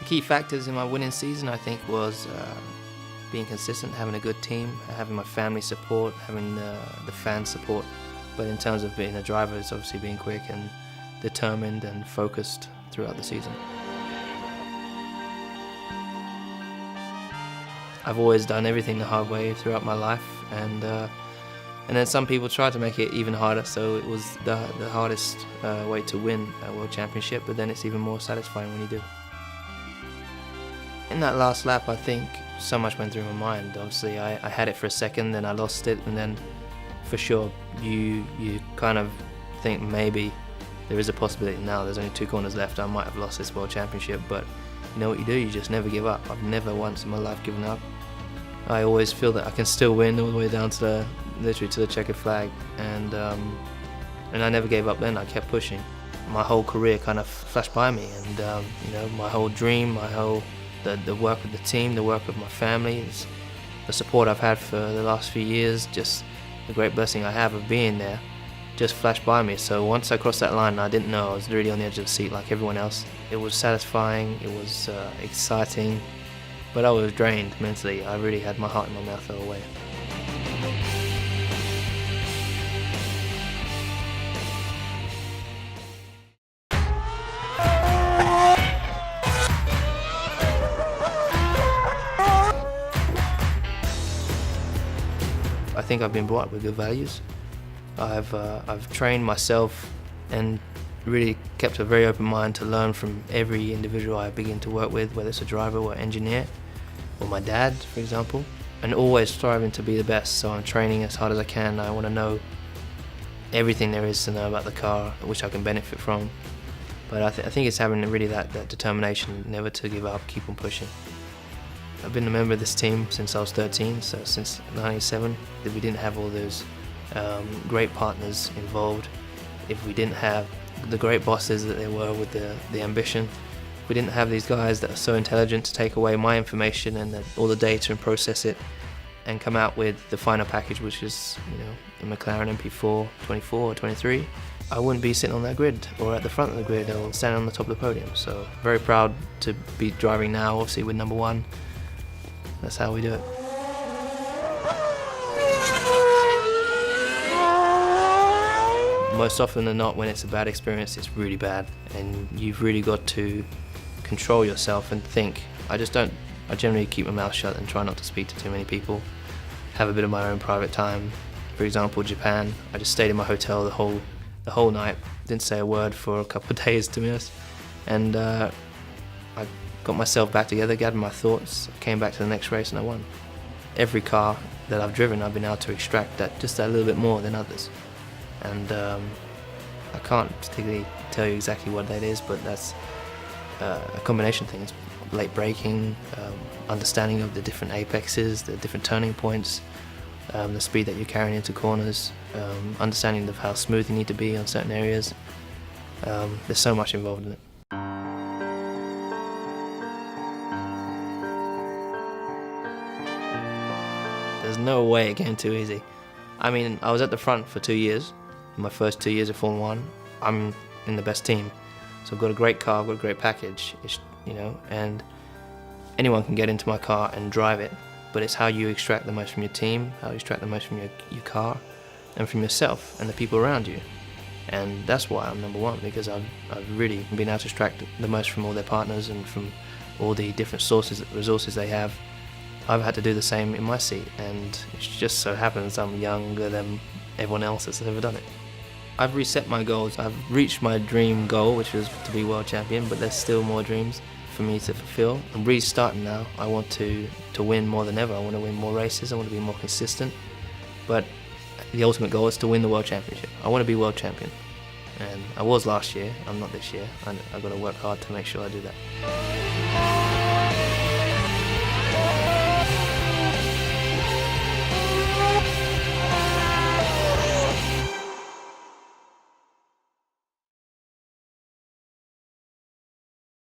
key factors in my winning season, I think, was being consistent, having a good team, having my family support, having the fan support. But in terms of being a driver, it's obviously being quick and determined and focused throughout the season. I've always done everything the hard way throughout my life, and then some people try to make it even harder, so it was the hardest way to win a World Championship, but then it's even more satisfying when you do. In that last lap, I think so much went through my mind. Obviously, I had it for a second, then I lost it, and then for sure you kind of think maybe there is a possibility now, there's only 2 corners left, I might have lost this World Championship, but you know what you do, you just never give up. I've never once in my life given up. I always feel that I can still win all the way down to literally to the checkered flag, and I never gave up then. I kept pushing. My whole career kind of flashed by me, and you know, my whole dream, the work with the team, the work with my family, the support I've had for the last few years, just the great blessing I have of being there, just flashed by me. So once I crossed that line, I didn't know, I was really on the edge of the seat like everyone else. It was satisfying, it was exciting, but I was drained mentally. I really had my heart in my mouth the whole way. I think I've been brought up with good values. I've trained myself and really kept a very open mind to learn from every individual I begin to work with, whether it's a driver or engineer, or my dad, for example, and always striving to be the best. So I'm training as hard as I can. I want to know everything there is to know about the car, which I can benefit from. But I think it's having really that determination, never to give up, keep on pushing. I've been a member of this team since I was 13, so since 97. If we didn't have all those great partners involved, if we didn't have the great bosses that they were with the ambition, if we didn't have these guys that are so intelligent to take away my information and all the data and process it and come out with the final package, which is, you know, a McLaren MP4 24 or 23, I wouldn't be sitting on that grid or at the front of the grid or standing on the top of the podium. So very proud to be driving now, obviously with number 1. That's how we do it. Most often than not, when it's a bad experience, it's really bad, and you've really got to control yourself and think. I generally keep my mouth shut and try not to speak to too many people, have a bit of my own private time. For example, Japan, I just stayed in my hotel the whole night, didn't say a word for a couple of days, to be honest, and I got myself back together, gathered my thoughts, came back to the next race, and I won. Every car that I've driven, I've been able to extract that little bit more than others. And I can't particularly tell you exactly what that is, but that's a combination of things. Late braking, understanding of the different apexes, the different turning points, the speed that you're carrying into corners, understanding of how smooth you need to be on certain areas. There's so much involved in it. There's no way it came too easy. I mean, I was at the front for 2 years. In my first 2 years of Formula 1, I'm in the best team. So I've got a great car, I've got a great package, you know, and anyone can get into my car and drive it, but it's how you extract the most from your team, how you extract the most from your car, and from yourself and the people around you. And that's why I'm number 1, because I've really been able to extract the most from all their partners and from all the different resources they have. I've had to do the same in my seat, and it just so happens I'm younger than everyone else that's ever done it. I've reset my goals. I've reached my dream goal, which was to be world champion, but there's still more dreams for me to fulfill. I'm restarting now. I want to win more than ever. I want to win more races. I want to be more consistent. But the ultimate goal is to win the world championship. I want to be world champion. And I was last year. I'm not this year. I've got to work hard to make sure I do that.